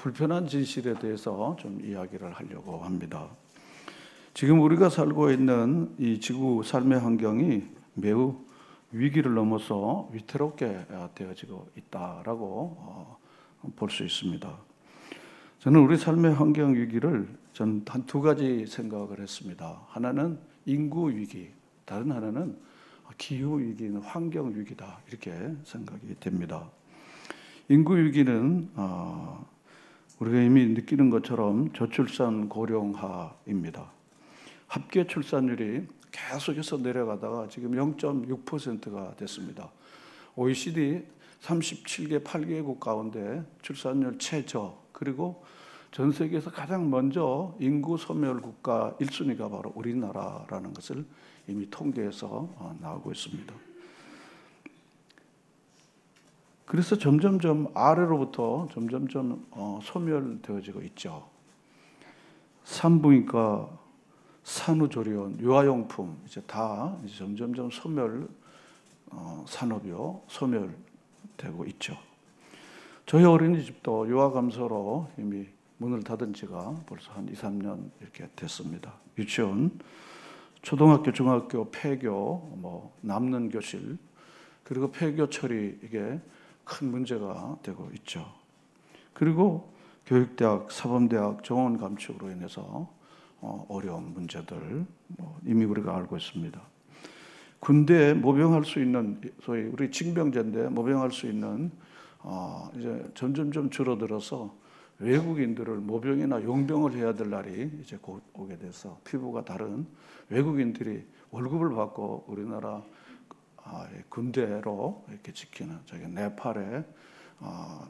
불편한 진실에 대해서 좀 이야기를 하려고 합니다. 지금 우리가 살고 있는 이 지구 삶의 환경이 매우 위기를 넘어서 위태롭게 되어지고 있다라고 볼 수 있습니다. 저는 우리 삶의 환경 위기를 한 두 가지 생각을 했습니다. 하나는 인구 위기, 다른 하나는 기후 위기는 환경 위기다, 이렇게 생각이 됩니다. 인구 위기는 우리가 이미 느끼는 것처럼 저출산 고령화입니다. 합계 출산율이 계속해서 내려가다가 지금 0.6%가 됐습니다. OECD 37개 8개국 가운데 출산율 최저, 그리고 전 세계에서 가장 먼저 인구 소멸 국가 1순위가 바로 우리나라라는 것을 이미 통계에서 나오고 있습니다. 그래서 점점점 아래로부터 점점점 소멸되어지고 있죠. 산부인과, 산후조리원, 유아용품 이제 다 점점점 산업이요 소멸되고 있죠. 저희 어린이집도 유아감소로 이미 문을 닫은 지가 벌써 한 2, 3년 이렇게 됐습니다. 유치원, 초등학교, 중학교 폐교, 남는 교실, 그리고 폐교 처리, 이게 큰 문제가 되고 있죠. 그리고 교육대학, 사범대학 정원 감축으로 인해서 어려운 문제들 이미 우리가 알고 있습니다. 군대에 모병할 수 있는, 소위 우리 징병제인데 모병할 수 있는 이제 점점점 줄어들어서 외국인들을 모병이나 용병을 해야 될 날이 이제 곧 오게 돼서 피부가 다른 외국인들이 월급을 받고 우리나라 군대로 이렇게 지키는, 저기 네팔에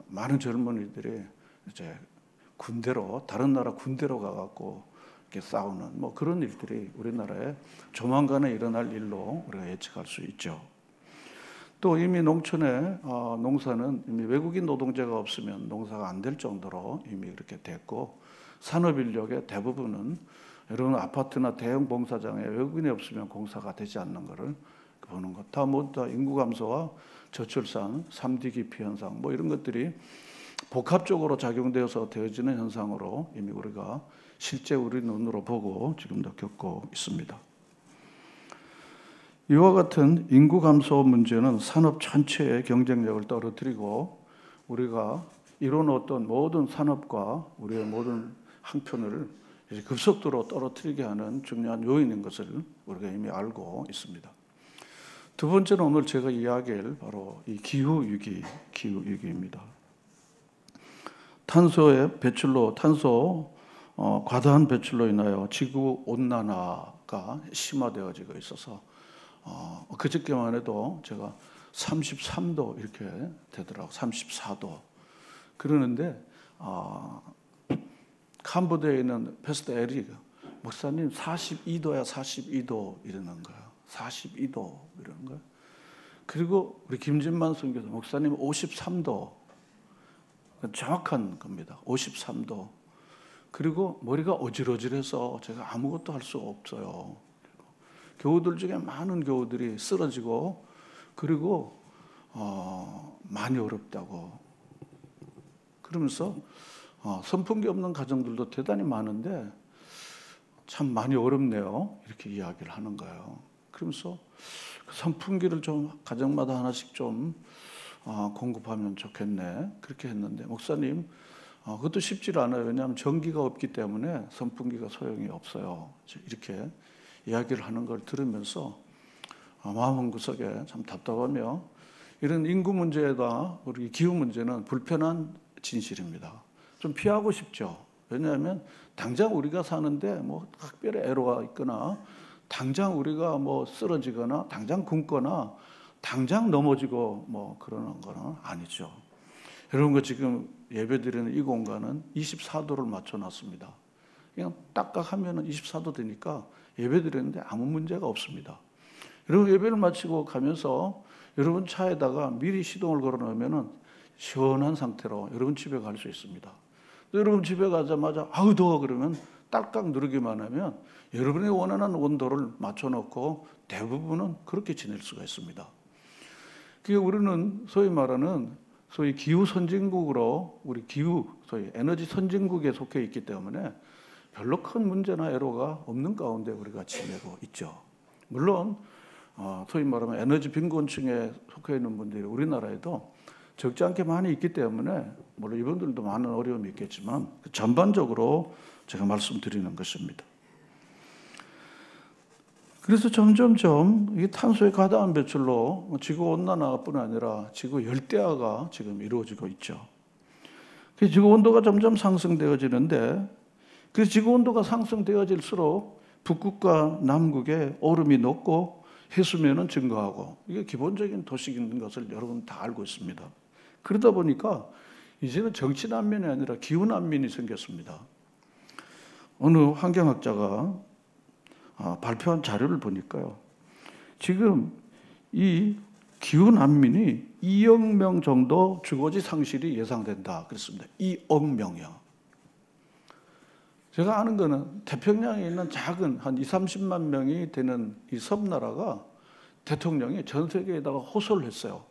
많은 젊은이들이 이제 군대로, 다른 나라 군대로 가갖고 이렇게 싸우는 그런 일들이 우리나라에 조만간에 일어날 일로 우리가 예측할 수 있죠. 또 이미 농촌에 농사는 이미 외국인 노동자가 없으면 농사가 안 될 정도로 이미 그렇게 됐고, 산업인력의 대부분은 여러분 아파트나 대형 봉사장에 외국인이 없으면 공사가 되지 않는 것을 보는 것. 다 인구 감소와 저출산, 3D 기피 현상 이런 것들이 복합적으로 작용되어서 되어지는 현상으로 이미 우리가 실제 우리 눈으로 보고 지금도 겪고 있습니다. 이와 같은 인구 감소 문제는 산업 전체의 경쟁력을 떨어뜨리고 우리가 이뤄놓았던 모든 산업과 우리의 모든 항편을 급속도로 떨어뜨리게 하는 중요한 요인인 것을 우리가 이미 알고 있습니다. 두 번째는 오늘 제가 이야기할 바로 이 기후위기입니다. 탄소의 배출로, 과다한 배출로 인하여 지구 온난화가 심화되어지고 있어서 그저께만 해도 제가 33도 이렇게 되더라고요. 34도. 그러는데 캄보디아에 있는 패스터 에릭 목사님 42도야 42도 이러는 거예요. 42도 이러는 거예요. 그리고 우리 김진만 선교사 목사님 53도. 정확한 겁니다. 53도. 그리고 머리가 어질어질해서 제가 아무것도 할 수 없어요. 교우들 중에 많은 교우들이 쓰러지고, 그리고 많이 어렵다고 그러면서 선풍기 없는 가정들도 대단히 많은데 참 많이 어렵네요, 이렇게 이야기를 하는 거예요. 그러면서 선풍기를 좀 가정마다 하나씩 좀 공급하면 좋겠네, 그렇게 했는데 목사님 그것도 쉽지 않아요. 왜냐하면 전기가 없기 때문에 선풍기가 소용이 없어요, 이렇게 이야기를 하는 걸 들으면서 마음 한구석에 참 답답하며, 이런 인구 문제에다 우리 기후 문제는 불편한 진실입니다. 좀 피하고 싶죠. 왜냐하면 당장 우리가 사는데 특별히 애로가 있거나 당장 우리가 쓰러지거나 당장 굶거나 당장 넘어지고 그러는 거는 아니죠. 여러분, 지금 예배드리는 이 공간은 24도를 맞춰놨습니다. 그냥 딱딱하면 24도 되니까 예배드리는데 아무 문제가 없습니다. 여러분, 예배를 마치고 가면서 여러분 차에다가 미리 시동을 걸어 놓으면 시원한 상태로 여러분 집에 갈 수 있습니다. 여러분 집에 가자마자 아우 더워 그러면 딸깍 누르기만 하면 여러분이 원하는 온도를 맞춰놓고 대부분은 그렇게 지낼 수가 있습니다. 그게 우리는 소위 말하는 소위 기후 선진국으로 우리 소위 에너지 선진국에 속해 있기 때문에 별로 큰 문제나 애로가 없는 가운데 우리가 지내고 있죠. 물론 소위 말하면 에너지 빈곤층에 속해 있는 분들이 우리나라에도 적지 않게 많이 있기 때문에 물론 이분들도 많은 어려움이 있겠지만 전반적으로 제가 말씀드리는 것입니다. 그래서 점점점 이 탄소의 과다한 배출로 지구 온난화뿐 아니라 지구 열대화가 지금 이루어지고 있죠. 지구 온도가 점점 상승되어지는데 그 지구 온도가 상승되어질수록 북극과 남극의 얼음이 녹고 해수면은 증가하고 이게 기본적인 도식인 것을 여러분 다 알고 있습니다. 그러다 보니까 이제는 정치 난민이 아니라 기후 난민이 생겼습니다. 어느 환경학자가 발표한 자료를 보니까요. 지금 이 기후 난민이 2억 명 정도 주거지 상실이 예상된다 그랬습니다. 2억 명이요. 제가 아는 거는 태평양에 있는 작은 한 20-30만 명이 되는 이 섬나라가 대통령이 전 세계에다가 호소를 했어요.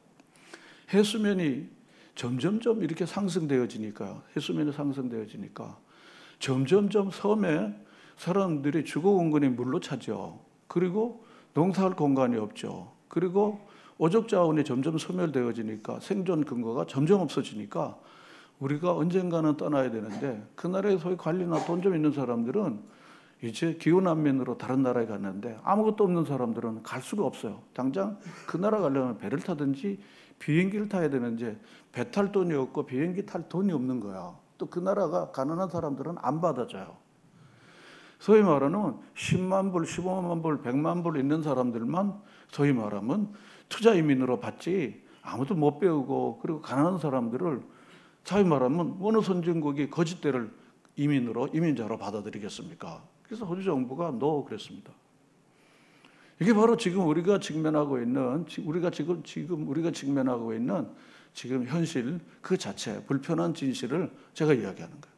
해수면이 점점점 이렇게 상승되어지니까 해수면이 상승되어지니까 점점점 섬에 사람들이 주거 공간이 물로 차죠. 그리고 농사할 공간이 없죠. 그리고 오족 자원이 점점 소멸되어지니까 생존 근거가 점점 없어지니까 우리가 언젠가는 떠나야 되는데 그 나라에 소위 관리나 돈 좀 있는 사람들은 이제 기후난민으로 다른 나라에 갔는데 아무것도 없는 사람들은 갈 수가 없어요. 당장 그 나라 가려면 배를 타든지 비행기를 타야 되는지 배 탈 돈이 없고 비행기 탈 돈이 없는 거야. 또 그 나라가 가난한 사람들은 안 받아줘요. 소위 말하는 10만 불, 15만 불, 100만 불 있는 사람들만 소위 말하면 투자 이민으로 받지 아무도 못 배우고 그리고 가난한 사람들을 소위 말하면 어느 선진국이 거짓대를 이민자로 받아들이겠습니까? 그래서 호주 정부가 노 그랬습니다. 이게 바로 지금 우리가 직면하고 있는 지금 현실 그 자체 불편한 진실을 제가 이야기하는 거예요.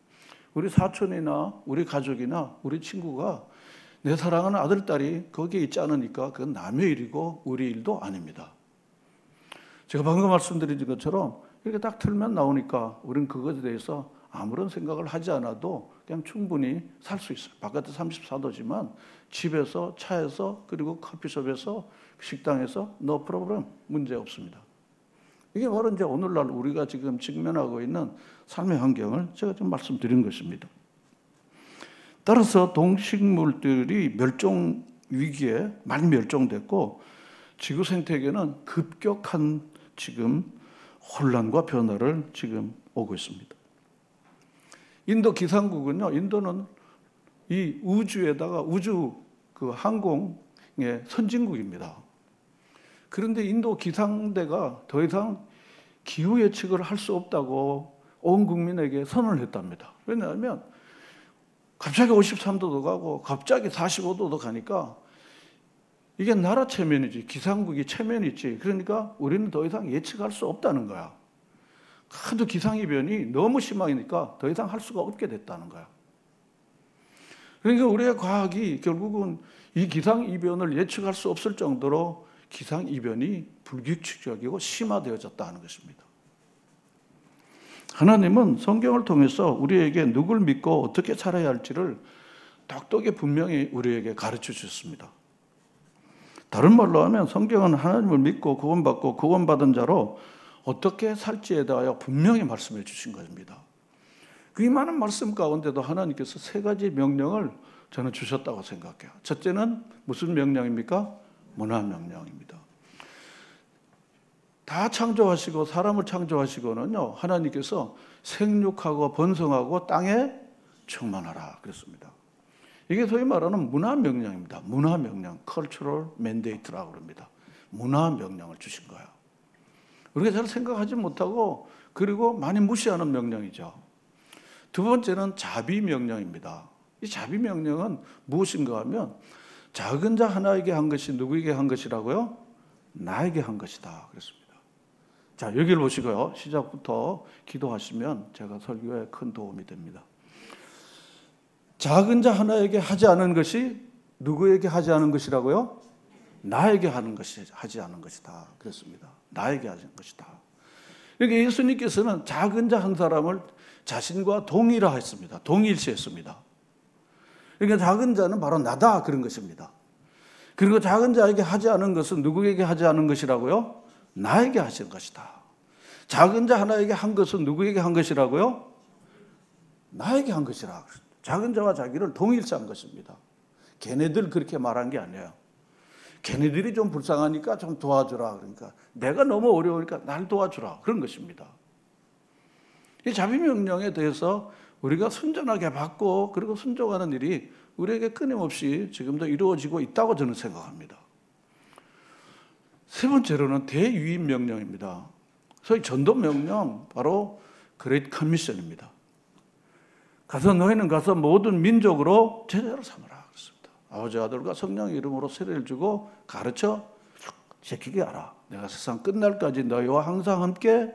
우리 사촌이나 우리 가족이나 우리 친구가 내 사랑하는 아들, 딸이 거기에 있지 않으니까 그건 남의 일이고 우리 일도 아닙니다. 제가 방금 말씀드린 것처럼 이렇게 딱 틀면 나오니까 우리는 그것에 대해서 아무런 생각을 하지 않아도 그냥 충분히 살 수 있어요. 바깥에 34도지만 집에서, 차에서, 그리고 커피숍에서, 식당에서 no problem, 문제 없습니다. 이게 바로 이제 오늘날 우리가 지금 직면하고 있는 삶의 환경을 제가 좀 말씀드린 것입니다. 따라서 동식물들이 멸종 위기에 많이 멸종됐고 지구 생태계는 급격한 지금 혼란과 변화를 지금 오고 있습니다. 인도 기상국은요, 인도는 이 우주에다가 우주 그 항공의 선진국입니다. 그런데 인도 기상대가 더 이상 기후 예측을 할 수 없다고 온 국민에게 선언을 했답니다. 왜냐하면 갑자기 53도도 가고 갑자기 45도도 가니까 이게 나라 체면이지 기상국이 체면이지. 그러니까 우리는 더 이상 예측할 수 없다는 거야. 하도 기상이변이 너무 심하니까 더 이상 할 수가 없게 됐다는 거야. 그러니까 우리의 과학이 결국은 이 기상이변을 예측할 수 없을 정도로 기상이변이 불규칙적이고 심화되어졌다는 것입니다. 하나님은 성경을 통해서 우리에게 누굴 믿고 어떻게 살아야 할지를 똑똑히 분명히 우리에게 가르쳐 주셨습니다. 다른 말로 하면 성경은 하나님을 믿고 구원받고 구원받은 자로 어떻게 살지에 대하여 분명히 말씀해 주신 것입니다. 그 많은 말씀 가운데도 하나님께서 세 가지 명령을 저는 주셨다고 생각해요. 첫째는 무슨 명령입니까? 문화 명령입니다. 다 창조하시고 사람을 창조하시고는요, 하나님께서 생육하고 번성하고 땅에 충만하라 그랬습니다. 이게 소위 말하는 문화 명령입니다. 문화 명령, cultural mandate라고 합니다. 문화 명령을 주신 거예요. 우리가 잘 생각하지 못하고 그리고 많이 무시하는 명령이죠. 두 번째는 자비 명령입니다. 이 자비 명령은 무엇인가 하면 작은 자 하나에게 한 것이 누구에게 한 것이라고요? 나에게 한 것이다 그랬습니다. 자, 여기를 보시고요. 시작부터 기도하시면 제가 설교에 큰 도움이 됩니다. 작은 자 하나에게 하지 않은 것이 누구에게 하지 않은 것이라고요? 나에게 하는 것이 하지 않은 것이다 그랬습니다. 나에게 하는 것이다. 그러니까 예수님께서는 작은 자 한 사람을 자신과 동일화했습니다. 동일시했습니다. 그러니까 작은 자는 바로 나다 그런 것입니다. 그리고 작은 자에게 하지 않은 것은 누구에게 하지 않은 것이라고요? 나에게 하신 것이다. 작은 자 하나에게 한 것은 누구에게 한 것이라고요? 나에게 한 것이라. 작은 자와 자기를 동일시한 것입니다. 걔네들 그렇게 말한 게 아니에요. 걔네들이 좀 불쌍하니까 좀 도와주라. 그러니까 내가 너무 어려우니까 날 도와주라. 그런 것입니다. 이 자비명령에 대해서 우리가 순전하게 받고 그리고 순종하는 일이 우리에게 끊임없이 지금도 이루어지고 있다고 저는 생각합니다. 세 번째로는 대유인 명령입니다. 소위 전도 명령, 바로 그레이트 커미션입니다. 가서 너희는 가서 모든 민족으로 제자를 삼으라 그랬습니다. 아버지 아들과 성령의 이름으로 세례를 주고 가르쳐 지키게 하라. 내가 세상 끝날까지 너희와 항상 함께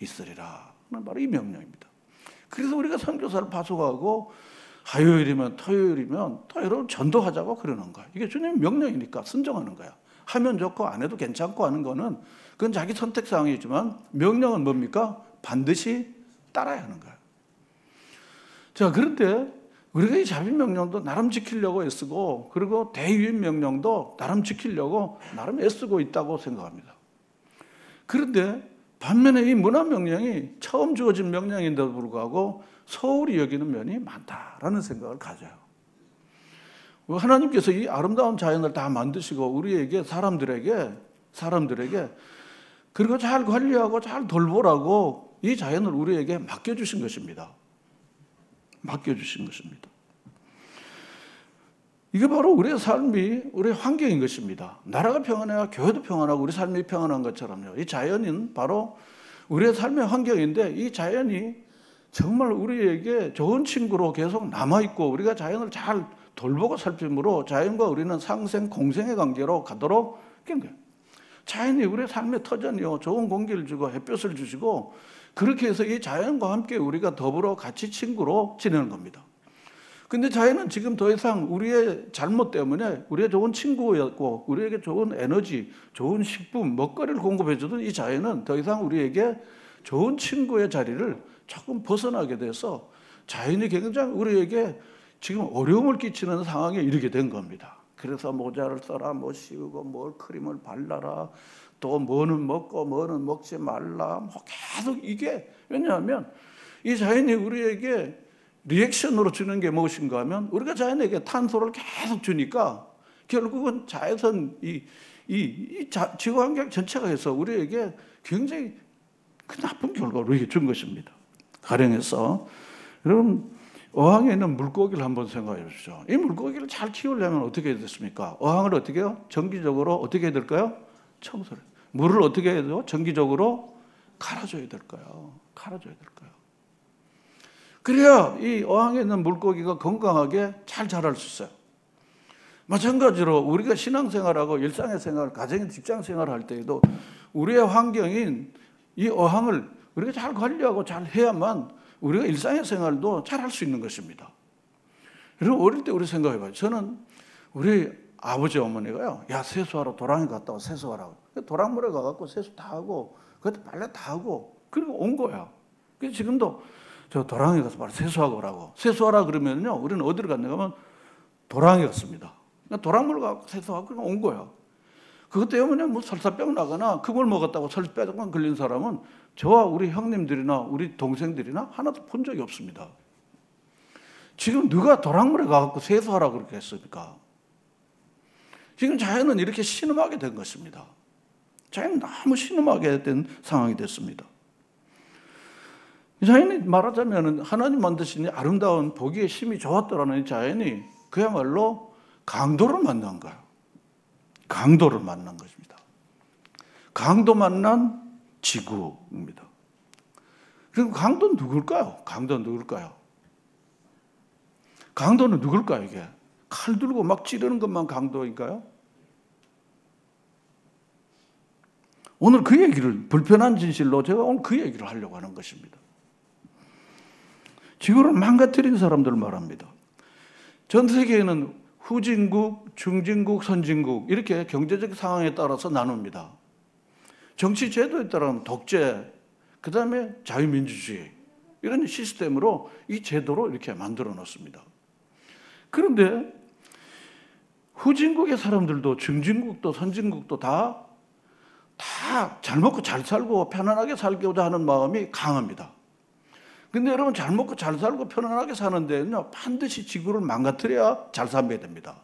있으리라. 바로 이 명령입니다. 그래서 우리가 선교사를 파송하고 화요일이면 토요일이면 또 여러분 전도하자고 그러는 거야. 이게 주님 명령이니까 순종하는 거야. 하면 좋고 안 해도 괜찮고 하는 거는 그건 자기 선택사항이지만 명령은 뭡니까? 반드시 따라야 하는 거야. 자, 그런데 우리가 이 자비명령도 나름 지키려고 애쓰고 그리고 대유인 명령도 나름 지키려고 나름 애쓰고 있다고 생각합니다. 그런데 반면에 이 문화명령이 처음 주어진 명령인데도 불구하고 소홀히 여기는 면이 많다라는 생각을 가져요. 하나님께서 이 아름다운 자연을 다 만드시고 우리에게 사람들에게 그리고 잘 관리하고 잘 돌보라고 이 자연을 우리에게 맡겨주신 것입니다. 맡겨주신 것입니다. 이게 바로 우리의 삶이 우리의 환경인 것입니다. 나라가 평안해야 교회도 평안하고 우리 삶이 평안한 것처럼요. 이 자연은 바로 우리의 삶의 환경인데 이 자연이 정말 우리에게 좋은 친구로 계속 남아있고 우리가 자연을 잘 돌보고 살핌으로 자연과 우리는 상생, 공생의 관계로 가도록 된 거예요. 자연이 우리의 삶의 터전이요. 좋은 공기를 주고 햇볕을 주시고 그렇게 해서 이 자연과 함께 우리가 더불어 같이 친구로 지내는 겁니다. 근데 자연은 지금 더 이상 우리의 잘못 때문에 우리의 좋은 친구였고 우리에게 좋은 에너지, 좋은 식품, 먹거리를 공급해주던 이 자연은 더 이상 우리에게 좋은 친구의 자리를 조금 벗어나게 돼서 자연이 굉장히 우리에게 지금 어려움을 끼치는 상황에 이르게 된 겁니다. 그래서 모자를 써라, 뭐 씌우고, 뭘 크림을 발라라, 또 뭐는 먹고 뭐는 먹지 말라, 뭐 계속 이게 왜냐하면 이 자연이 우리에게 리액션으로 주는 게 무엇인가 하면 우리가 자연에게 탄소를 계속 주니까 결국은 자외선 지구 환경 전체가 해서 우리에게 굉장히 그 나쁜 결과를 우리에게 준 것입니다. 가령해서 여러분 어항에 있는 물고기를 한번 생각해 보십시오. 이 물고기를 잘 키우려면 어떻게 해야 됐습니까? 어항을 어떻게 해요? 정기적으로 어떻게 해야 될까요? 청소를. 물을 어떻게 해야 돼요? 정기적으로 갈아줘야 될까요? 갈아줘야 될까요? 그래야 이 어항에 있는 물고기가 건강하게 잘 자랄 수 있어요. 마찬가지로 우리가 신앙생활하고 일상의 생활, 가정의 직장생활을 할 때에도 우리의 환경인 이 어항을 우리가 잘 관리하고 잘 해야만 우리가 일상의 생활도 잘 할 수 있는 것입니다. 여러분 어릴 때 우리 생각해봐요. 저는 우리 아버지 어머니가요. 야 세수하러 도랑에 갔다 와 세수하라고. 도랑물에 가갖고 세수 다 하고 그때 빨래 다 하고 그리고 온 거야. 그래서 지금도 저 도랑에 가서 바로 세수하고 오라고. 세수하라 그러면요. 우리는 어디를 갔는가 하면 도랑에 갔습니다. 그러니까 도랑물 가서 세수하고 그냥 온 거야. 그것 때문에 뭐 설사병 나거나 그걸 먹었다고 설사병 걸린 사람은 저와 우리 형님들이나 우리 동생들이나 하나도 본 적이 없습니다. 지금 누가 도랑물에 가서 세수하라고 그렇게 했습니까? 지금 자연은 이렇게 신음하게 된 것입니다. 자연은 너무 신음하게 된 상황이 됐습니다. 자연이 말하자면 하나님 만드신 아름다운 보기에 심히 좋았더라는 자연이 그야말로 강도를 만난 거예요. 강도를 만난 것입니다. 강도 만난 지구입니다. 그럼 강도는 누굴까요? 강도는 누굴까요? 강도는 누굴까요, 이게? 칼 들고 막 찌르는 것만 강도인가요? 오늘 그 얘기를, 불편한 진실로 제가 오늘 그 얘기를 하려고 하는 것입니다. 지구를 망가뜨린 사람들을 말합니다. 전 세계에는 후진국, 중진국, 선진국 이렇게 경제적 상황에 따라서 나눕니다. 정치 제도에 따르면 독재, 그 다음에 자유민주주의. 이런 시스템으로 이 제도로 이렇게 만들어 놓습니다. 그런데 후진국의 사람들도 중진국도 선진국도 다 잘 먹고 잘 살고 편안하게 살고자 하는 마음이 강합니다. 근데 여러분, 잘 먹고 잘 살고 편안하게 사는 데는요, 반드시 지구를 망가뜨려야 잘 살게 됩니다.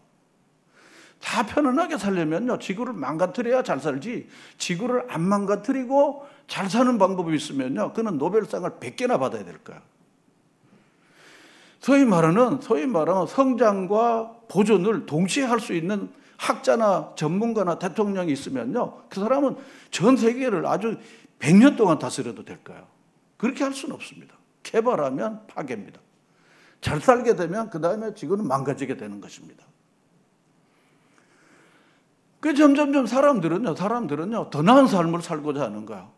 다 편안하게 살려면요, 지구를 망가뜨려야 잘 살지, 지구를 안 망가뜨리고 잘 사는 방법이 있으면요, 그는 노벨상을 100개나 받아야 될 거야. 소위 말하는 성장과 보존을 동시에 할 수 있는 학자나 전문가나 대통령이 있으면요, 그 사람은 전 세계를 아주 100년 동안 다스려도 될 거예요. 그렇게 할 수는 없습니다. 개발하면 파괴입니다. 잘 살게 되면 그 다음에 지구는 망가지게 되는 것입니다. 그 점점점 사람들은요, 더 나은 삶을 살고자 하는 거예요.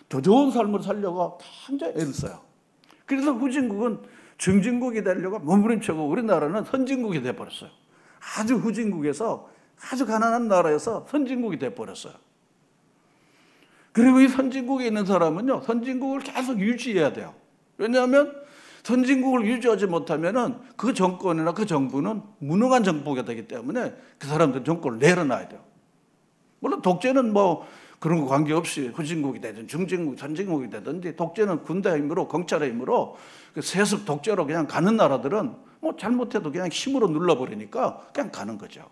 더 좋은 삶을 살려고 굉장히 애를 써요. 그래서 후진국은 중진국이 되려고 몸부림치고 우리나라는 선진국이 돼버렸어요. 아주 후진국에서, 아주 가난한 나라에서 선진국이 돼버렸어요. 그리고 이 선진국에 있는 사람은요, 선진국을 계속 유지해야 돼요. 왜냐하면 선진국을 유지하지 못하면은 그 정권이나 그 정부는 무능한 정부가 되기 때문에 그 사람들 정권을 내려놔야 돼요. 물론 독재는 뭐 그런 거 관계없이 후진국이 되든 중진국, 선진국이 되든지, 독재는 군대 힘으로, 검찰의 힘으로, 그 세습 독재로 그냥 가는 나라들은 뭐 잘못해도 그냥 힘으로 눌러버리니까 그냥 가는 거죠.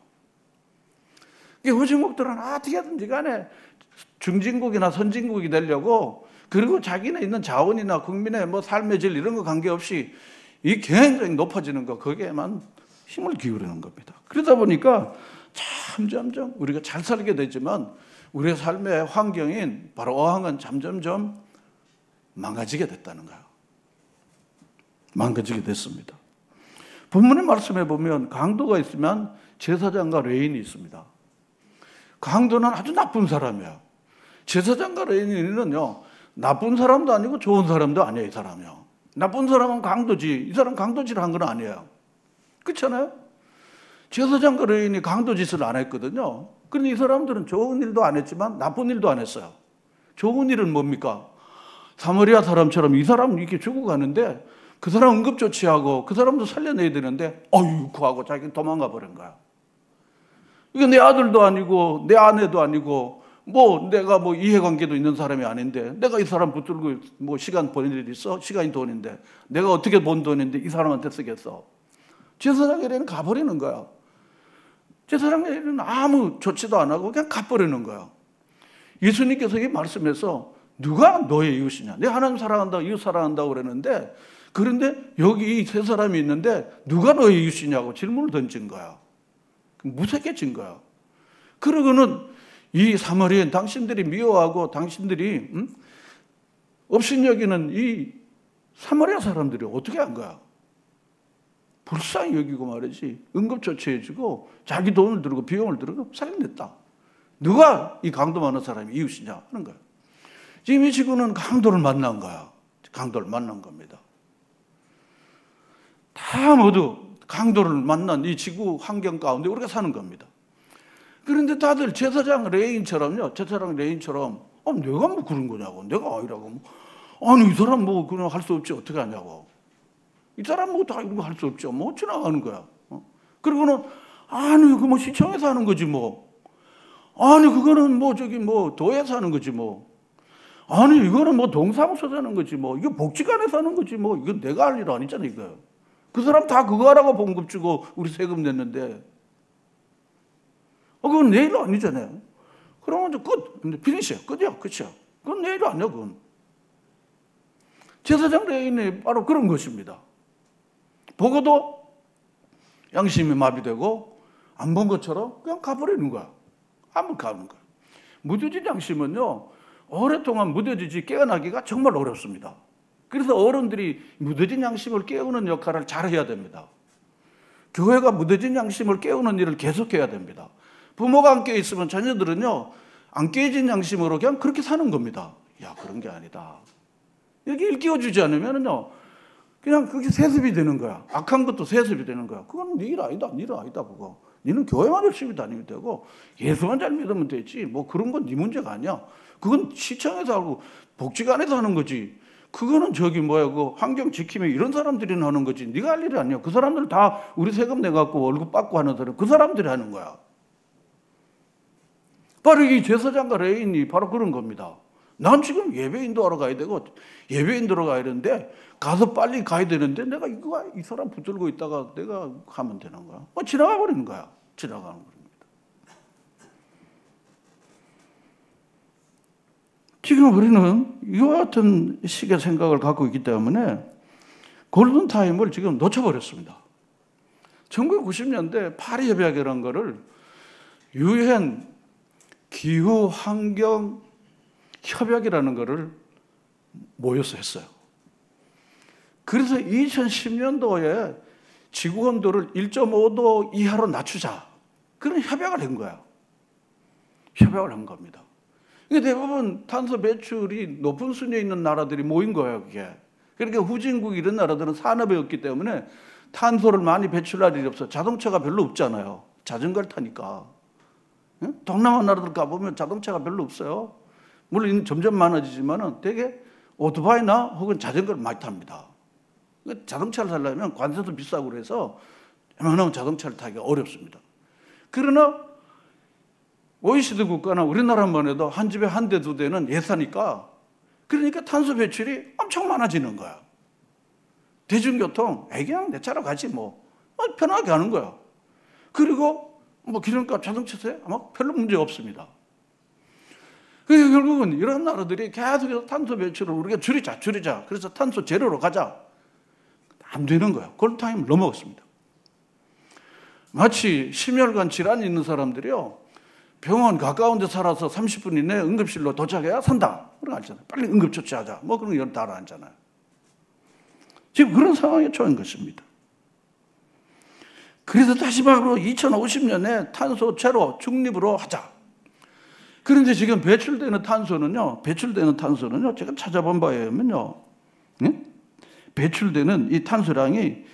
후진국들은 어떻게든지 간에 중진국이나 선진국이 되려고, 그리고 자기네 있는 자원이나 국민의 뭐 삶의 질 이런 거 관계없이 이 굉장히 높아지는 거, 거기에만 힘을 기울이는 겁니다. 그러다 보니까 점점점 우리가 잘 살게 되지만 우리의 삶의 환경인 바로 어항은 점점점 망가지게 됐다는 거예요. 망가지게 됐습니다. 본문의 말씀에 보면 강도가 있으면 제사장과 레인이 있습니다. 강도는 아주 나쁜 사람이에요. 제사장과 레인은요, 나쁜 사람도 아니고 좋은 사람도 아니에요. 이 사람이요. 나쁜 사람은 강도지, 이 사람 강도질을 한 건 아니에요. 그렇잖아요? 제사장과 레인이 강도짓을 안 했거든요. 그런데 이 사람들은 좋은 일도 안 했지만 나쁜 일도 안 했어요. 좋은 일은 뭡니까? 사마리아 사람처럼 이 사람은 이렇게 죽어가는데 그 사람 응급조치하고 그 사람도 살려내야 되는데 어이구 하고 자기는 도망가 버린 거야. 이거 내 아들도 아니고 내 아내도 아니고 뭐 내가 뭐 이해관계도 있는 사람이 아닌데 내가 이 사람 붙들고 뭐 시간 보낼 일 있어? 시간이 돈인데 내가 어떻게 번 돈인데 이 사람한테 쓰겠어? 제사장에게는 가버리는 거야. 제사장에게는 아무 조치도 안 하고 그냥 가버리는 거야. 예수님께서 이 말씀에서 누가 너의 이웃이냐? 내가 하나님 사랑한다, 이웃 사랑한다고 그러는데, 그런데 여기 세 사람이 있는데 누가 너의 이웃이냐고 질문을 던진 거야. 무색해진 거야. 그러고는 이 사마리아인, 당신들이 미워하고 당신들이 업신여기는 이 사마리아 사람들이 어떻게 한 거야? 불쌍히 여기고 말이지, 응급조치해주고 자기 돈을 들고 비용을 들고 살려냈다. 누가 이 강도 많은 사람이 이웃이냐 하는 거야. 지금 이 지구는 강도를 만난 거야. 강도를 만난 겁니다. 다 모두 강도를 만난 이 지구 환경 가운데 우리가 사는 겁니다. 그런데 다들 제사장 레인처럼요, 내가 뭐 그런 거냐고, 내가 아니라고. 아니, 이 사람 뭐 그냥 할 수 없지, 어떻게 하냐고. 이 사람 뭐 다 이런 거 할 수 없죠. 뭐 지나가는 거야. 그리고는 아니 그 뭐 시청에서 하는 거지 뭐. 아니 그거는 뭐 저기 뭐 도에서 하는 거지 뭐. 아니 이거는 뭐 동사무소에서 하는 거지 뭐. 이거 복지관에서 하는 거지 뭐. 이건 내가 할 일 아니잖아 이거. 그 사람 다 그거 하라고 봉급 주고 우리 세금 냈는데. 그건 내 일 아니잖아요. 그러면 이제 끝. 근데 피니시야. 끝이야. 끝이야. 그건 내 일 아니야 그건. 제사장 레인이 바로 그런 것입니다. 보고도 양심이 마비되고 안 본 것처럼 그냥 가버리는 거야. 한번 가는 거야. 무뎌진 양심은요, 오랫동안 무뎌지지 깨어나기가 정말 어렵습니다. 그래서 어른들이 무뎌진 양심을 깨우는 역할을 잘 해야 됩니다. 교회가 무뎌진 양심을 깨우는 일을 계속해야 됩니다. 부모가 안 깨어 있으면 자녀들은요, 안 깨진 양심으로 그냥 그렇게 사는 겁니다. 야, 그런 게 아니다. 이렇게 일깨워주지 않으면요, 그냥 그게 세습이 되는 거야. 악한 것도 세습이 되는 거야. 그건 네 일 아니다. 네 일 아니다, 그거. 너는 교회만 열심히 다니면 되고, 예수만 잘 믿으면 되지. 뭐 그런 건 네 문제가 아니야. 그건 시청에서 하고 복지관에서 하는 거지. 그거는 그 환경 지킴이 이런 사람들이 하는 거지. 네가 할 일이 아니야. 그 사람들 다 우리 세금 내갖고 월급 받고 하는 사람, 그 사람들이 하는 거야. 바로 이 제사장과 레위인이 바로 그런 겁니다. 난 지금 예배 인도하러 가야 되고 예배 인도하러 가야 되는데 가서 빨리 가야 되는데 내가 이 사람 붙들고 있다가 내가 가면 되는 거야. 지나가 버리는 거야. 지나가는 겁니다. 지금 우리는 이와 같은 식의 생각을 갖고 있기 때문에 골든타임을 지금 놓쳐버렸습니다. 1990년대 파리 협약이라는 거를 유엔 기후환경 협약이라는 거를 모여서 했어요. 그래서 2010년도에 지구 온도를 1.5도 이하로 낮추자. 그런 협약을 한 거야. 협약을 한 겁니다. 대부분 탄소 배출이 높은 순위에 있는 나라들이 모인 거예요, 그게. 그러니까 후진국 이런 나라들은 산업이 없기 때문에 탄소를 많이 배출할 일이 없어. 자동차가 별로 없잖아요. 자전거를 타니까. 동남아 나라들 가보면 자동차가 별로 없어요. 물론 점점 많아지지만은 되게 오토바이나 혹은 자전거를 많이 탑니다. 자동차를 살려면 관세도 비싸고 그래서 웬만하면 자동차를 타기가 어렵습니다. 그러나 OECD 국가나 우리나라만 해도 한 집에 한 대, 두 대는 예사니까 그러니까 탄소 배출이 엄청 많아지는 거야. 대중교통, 그냥 내 차로 가지 편하게 가는 거야. 그리고 기름값, 자동차세 아마 별로 문제 없습니다. 그래서 결국은 이런 나라들이 계속해서 탄소 배출을 우리가 줄이자. 그래서 탄소 제로로 가자. 안 되는 거야. 골든타임을 넘어갔습니다. 마치 심혈관 질환이 있는 사람들이요. 병원 가까운 데 살아서 30분 이내에 응급실로 도착해야 산다. 그런 거 알잖아요. 빨리 응급조치하자. 그런 거 다 알잖아요. 지금 그런 상황에 처한 것입니다. 그래서 다시 말로 2050년에 탄소 제로 중립으로 하자. 그런데 지금 배출되는 탄소는요, 제가 찾아본 바에 의하면요, 배출되는 이 탄소량이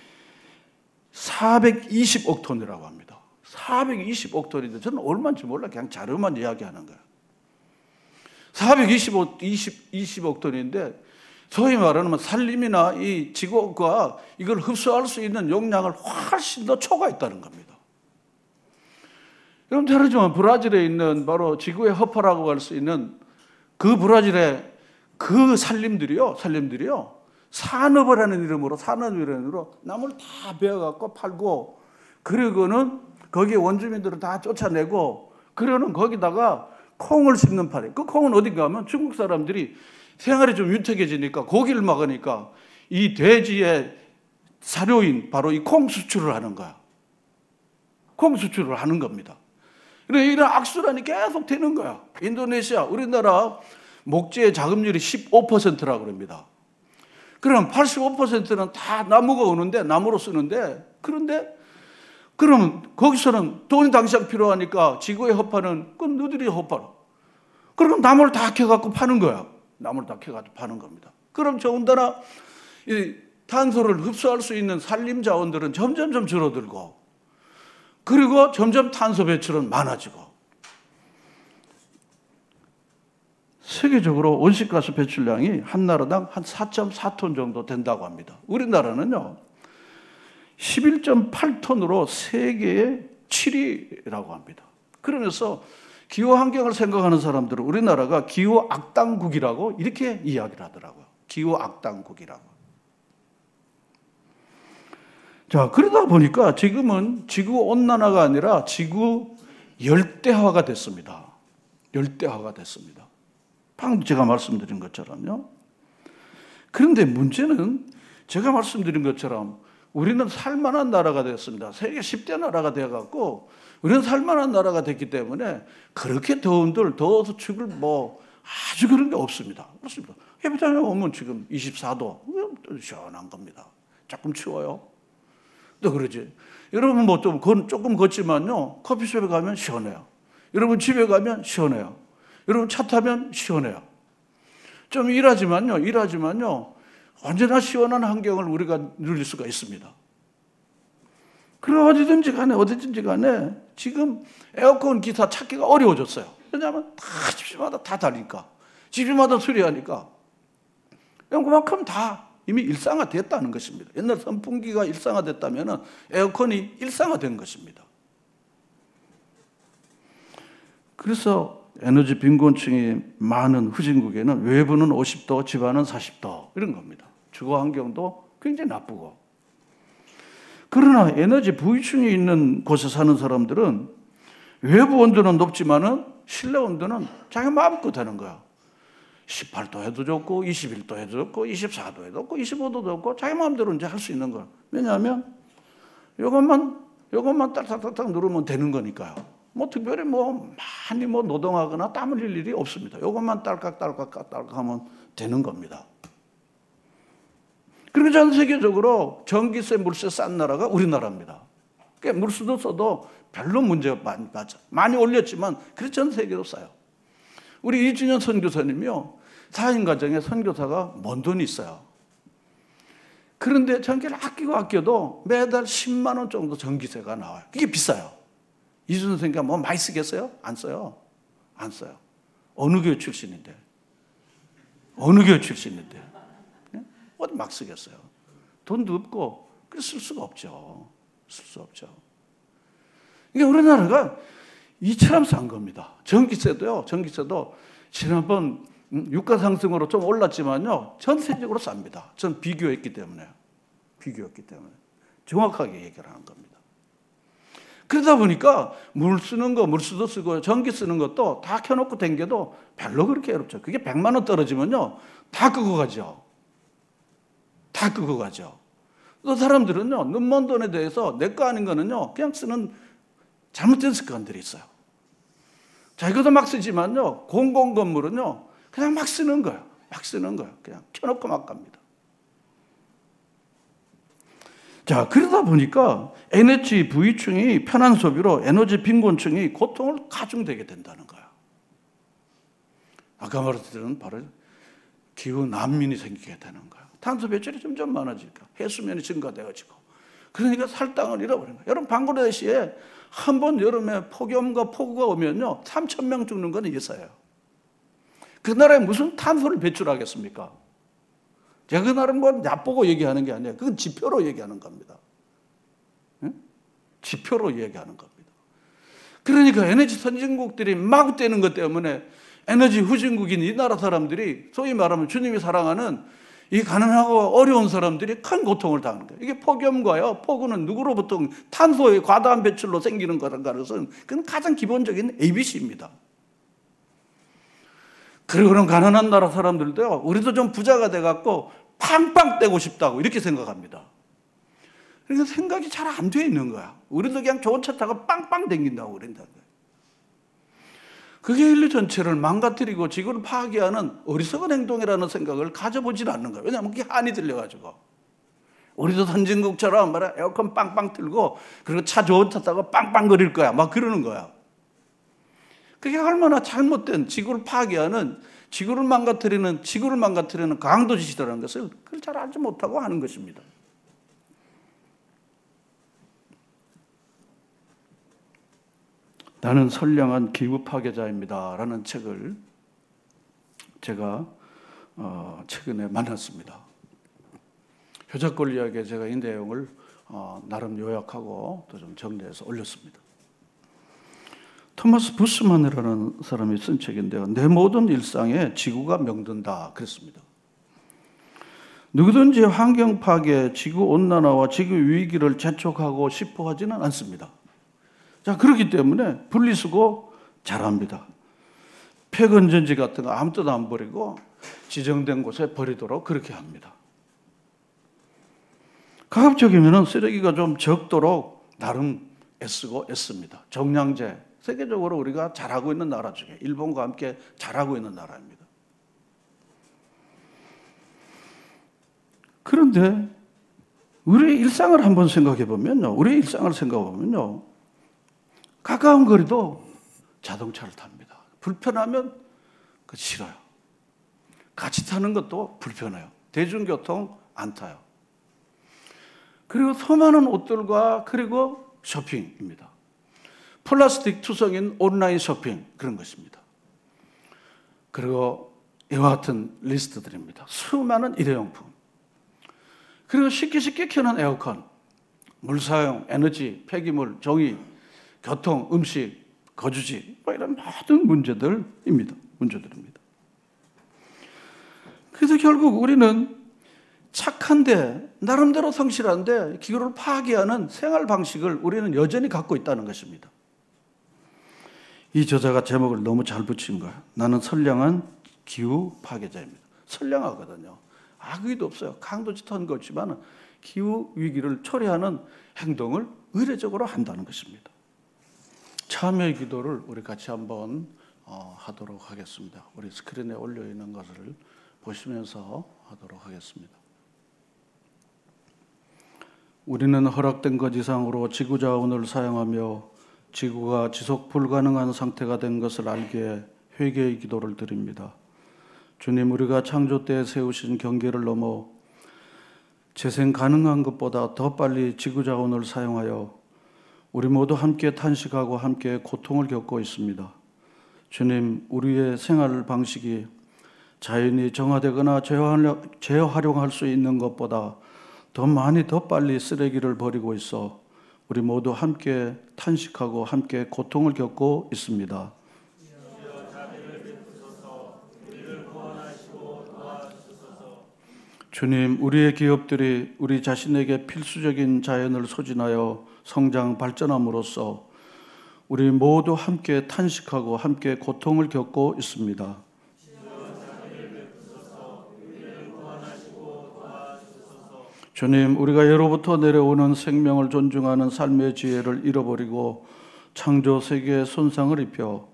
420억 톤이라고 합니다. 420억 톤인데 저는 얼마인지 몰라. 그냥 자료만 이야기하는 거예요. 420억 톤인데 소위 말하면 산림이나 이 지구가 이걸 흡수할 수 있는 용량을 훨씬 더 초과했다는 겁니다. 여러분 잘 알지만 브라질에 있는 바로 지구의 허파라고 할 수 있는 그 브라질의 그 산림들이요. 산업을 하는 이름으로 나무를 다 베어갖고 팔고 그리고는 거기에 원주민들을 다 쫓아내고 그러는 거기다가 콩을 심는 판에 그 콩은 어딘가 하면 중국 사람들이 생활이 좀 윤택해지니까 고기를 먹으니까 이 돼지의 사료인 바로 이 콩 수출을 하는 거야. 콩 수출을 하는 겁니다. 그래서 이런 악순환이 계속 되는 거야. 인도네시아, 우리나라 목재의 자급률이 15%라고 합니다. 그럼 85%는 다 나무가 오는데, 나무로 쓰는데, 그러면 거기서는 돈이 당장 필요하니까 지구의 허파는 그 너들이 허파로. 그럼 나무를 다 캐갖고 파는 거야. 나무를 다 캐갖고 파는 겁니다. 그럼 더군다나 이 탄소를 흡수할 수 있는 산림 자원들은 점점 줄어들고, 그리고 점점 탄소 배출은 많아지고, 세계적으로 온실가스 배출량이 한 나라당 한 4.4톤 정도 된다고 합니다. 우리나라는요, 11.8톤으로 세계의 7위라고 합니다. 그러면서 기후환경을 생각하는 사람들은 우리나라가 기후악당국이라고 이렇게 이야기를 하더라고요. 기후악당국이라고. 자, 그러다 보니까 지금은 지구온난화가 아니라 지구 열대화가 됐습니다. 열대화가 됐습니다. 방금 제가 말씀드린 것처럼요. 그런데 문제는 제가 말씀드린 것처럼 우리는 살만한 나라가 됐습니다. 세계 10대 나라가 되어갖고 우리는 살만한 나라가 됐기 때문에 그렇게 더워서 죽을 아주 그런 게 없습니다. 그렇습니다. 해변에 오면 지금 24도 시원한 겁니다. 조금 추워요. 또 그러지. 여러분 조금 걷지만요. 커피숍에 가면 시원해요. 여러분 집에 가면 시원해요. 여러분 차 타면 시원해요. 좀 일하지만요. 언제나 시원한 환경을 우리가 누릴 수가 있습니다. 그럼 어디든지 간에 지금 에어컨 기사 찾기가 어려워졌어요. 왜냐하면 다 집마다 다 다르니까. 집마다 수리하니까 그만큼 다 이미 일상화됐다는 것입니다. 옛날 선풍기가 일상화됐다면 에어컨이 일상화된 것입니다. 그래서 에너지 빈곤층이 많은 후진국에는 외부는 50도, 집안은 40도 이런 겁니다. 주거 환경도 굉장히 나쁘고. 그러나 에너지 부유층이 있는 곳에 사는 사람들은 외부 온도는 높지만은 실내 온도는 자기 마음껏 되는 거야. 18도 해도 좋고 21도 해도 좋고 24도 해도 좋고 25도도 좋고 자기 마음대로 이제 할 수 있는 거야. 왜냐하면 이것만 딱딱딱 누르면 되는 거니까요. 특별히 많이 노동하거나 땀 흘릴 일이 없습니다. 이것만 딸깍 하면 되는 겁니다. 그리고 전 세계적으로 전기세, 물세 싼 나라가 우리나라입니다. 그러니까 물수도 써도 별로 문제가 많이 올렸지만 그래서 전 세계로 싸요. 우리 이준현 선교사님이요. 4인 가정에 선교사가 먼 돈이 있어요. 그런데 전기를 아껴도 매달 10만 원 정도 전기세가 나와요. 그게 비싸요. 이준현 선교가 많이 쓰겠어요? 안 써요. 안 써요. 어느 교회 출신인데. 어디 막 쓰겠어요. 돈도 없고 그래서 쓸 수가 없죠. 그러니까 우리나라가 이처럼 싼 겁니다. 전기세도 지난번 유가 상승으로 좀 올랐지만요. 전세적으로 쌉니다. 전 비교했기 때문에. 정확하게 해결하는 겁니다. 그러다 보니까 물 쓰는 거, 물수도 쓰고 전기 쓰는 것도 다 켜놓고 댕겨도 별로 그렇게 어렵죠. 그게 100만 원 떨어지면요. 다 끄고 가죠. 또 사람들은요. 눈먼 돈에 대해서 내 거 아닌 거는요. 그냥 쓰는 잘못된 습관들이 있어요. 자기도 막 쓰지만요. 공공 건물은요. 그냥 막 쓰는 거예요. 그냥 켜놓고 막 갑니다. 자, 그러다 보니까 에너지 부유층이 편한 소비로 에너지 빈곤층이 고통을 가중되게 된다는 거예요. 아까 말했던 바로 기후 난민이 생기게 되는 거예요. 탄소 배출이 점점 많아지니까 해수면이 증가되어지고 그러니까 살 땅을 잃어버리는 거예요. 여러분 방글라데시에 한 번 여름에 폭염과 폭우가 오면요 3,000명 죽는 건 예사예요. 그 나라에 무슨 탄소를 배출하겠습니까? 제가 그 나라는 얕보고 얘기하는 게 아니에요. 그건 지표로 얘기하는 겁니다. 지표로 얘기하는 겁니다. 그러니까 에너지 선진국들이 막 떼는 것 때문에 에너지 후진국인 이 나라 사람들이 소위 말하면 주님이 사랑하는 이 가난하고 어려운 사람들이 큰 고통을 당하는 거예요. 이게 폭염과요. 폭우는 누구로부터 탄소의 과다한 배출로 생기는 거라는 것은 그건 가장 기본적인 ABC입니다. 그리고 그런 가난한 나라 사람들도요. 우리도 좀 부자가 돼갖고 팡팡 떼고 싶다고 이렇게 생각합니다. 그러니까 생각이 잘 안 돼 있는 거야. 우리도 그냥 좋은 차 타고 빵빵 댕긴다고 그런다는 거예요. 그게 인류 전체를 망가뜨리고 지구를 파괴하는 어리석은 행동이라는 생각을 가져보질 않는 거예요. 왜냐하면 그게 한이 들려가지고. 우리도 선진국처럼 에어컨 빵빵 틀고 그리고 차 좋은 차 타고 빵빵 거릴 거야. 막 그러는 거야. 그게 얼마나 잘못된 지구를 파괴하는 지구를 망가뜨리는 강도 짓이라는 것을 그걸 잘 알지 못하고 하는 것입니다. 나는 선량한 기후 파괴자입니다. 라는 책을 제가 최근에 만났습니다. 효자권리학에 제가 이 내용을 나름 요약하고 또 좀 정리해서 올렸습니다. 토마스 부스만이라는 사람이 쓴 책인데요. 내 모든 일상에 지구가 명든다 그랬습니다. 누구든지 환경 파괴, 지구 온난화와 지구 위기를 재촉하고 싶어 하지는 않습니다. 자, 그렇기 때문에 분리수거 잘합니다. 폐건전지 같은 거 아무 데도 안 버리고 지정된 곳에 버리도록 그렇게 합니다. 가급적이면 쓰레기가 좀 적도록 나름 애쓰고 애씁니다. 정량제, 세계적으로 우리가 잘하고 있는 나라 중에 일본과 함께 잘하고 있는 나라입니다. 그런데 우리의 일상을 한번 생각해 보면요. 가까운 거리도 자동차를 탑니다. 불편하면 그 싫어요. 같이 타는 것도 불편해요. 대중교통 안 타요. 그리고 수많은 옷들과 그리고 쇼핑입니다. 플라스틱 투성인 온라인 쇼핑 그런 것입니다. 그리고 이와 같은 리스트들입니다. 수많은 일회용품, 그리고 쉽게 켜는 에어컨, 물사용, 에너지, 폐기물, 종이, 교통, 음식, 거주지, 이런 모든 문제들입니다. 그래서 결국 우리는 착한데, 나름대로 성실한데 기후를 파괴하는 생활 방식을 우리는 여전히 갖고 있다는 것입니다. 이 저자가 제목을 너무 잘 붙인 거예요. 나는 선량한 기후 파괴자입니다. 선량하거든요. 악의도 없어요. 강도 짙은 거지만 기후 위기를 초래하는 행동을 의례적으로 한다는 것입니다. 참여의 기도를 우리 같이 한번 하도록 하겠습니다. 우리 스크린에 올려 있는 것을 보시면서 하도록 하겠습니다. 우리는 허락된 것 이상으로 지구 자원을 사용하며 지구가 지속 불가능한 상태가 된 것을 알기에 회개의 기도를 드립니다. 주님, 우리가 창조 때 세우신 경계를 넘어 재생 가능한 것보다 더 빨리 지구 자원을 사용하여 우리 모두 함께 탄식하고 함께 고통을 겪고 있습니다. 주님, 우리의 생활 방식이 자연이 정화되거나 재활용할 수 있는 것보다 더 빨리 쓰레기를 버리고 있어 우리 모두 함께 탄식하고 함께 고통을 겪고 있습니다. 주님, 우리의 기업들이 우리 자신에게 필수적인 자연을 소진하여 성장 발전함으로써 우리 모두 함께 탄식하고 함께 고통을 겪고 있습니다. 주님, 우리가 예로부터 내려오는 생명을 존중하는 삶의 지혜를 잃어버리고 창조 세계에 손상을 입혀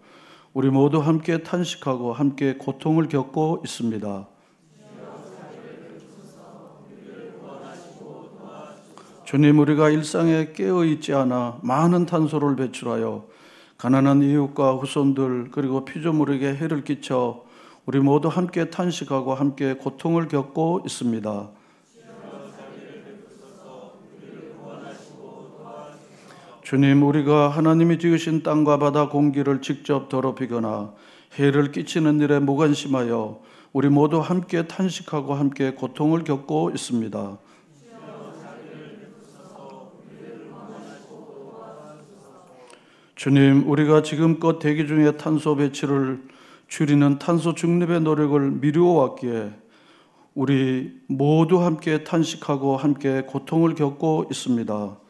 우리 모두 함께 탄식하고 함께 고통을 겪고 있습니다. 주님, 우리가 일상에 깨어있지 않아 많은 탄소를 배출하여 가난한 이웃과 후손들 그리고 피조물에게 해를 끼쳐 우리 모두 함께 탄식하고 함께 고통을 겪고 있습니다. 주님, 우리가 하나님이 지으신 땅과 바다 공기를 직접 더럽히거나 해를 끼치는 일에 무관심하여 우리 모두 함께 탄식하고 함께 고통을 겪고 있습니다. 주님, 우리가 지금껏 대기 중에 탄소 배출을 줄이는 탄소 중립의 노력을 미루어 왔기에 우리 모두 함께 탄식하고 함께 고통을 겪고 있습니다.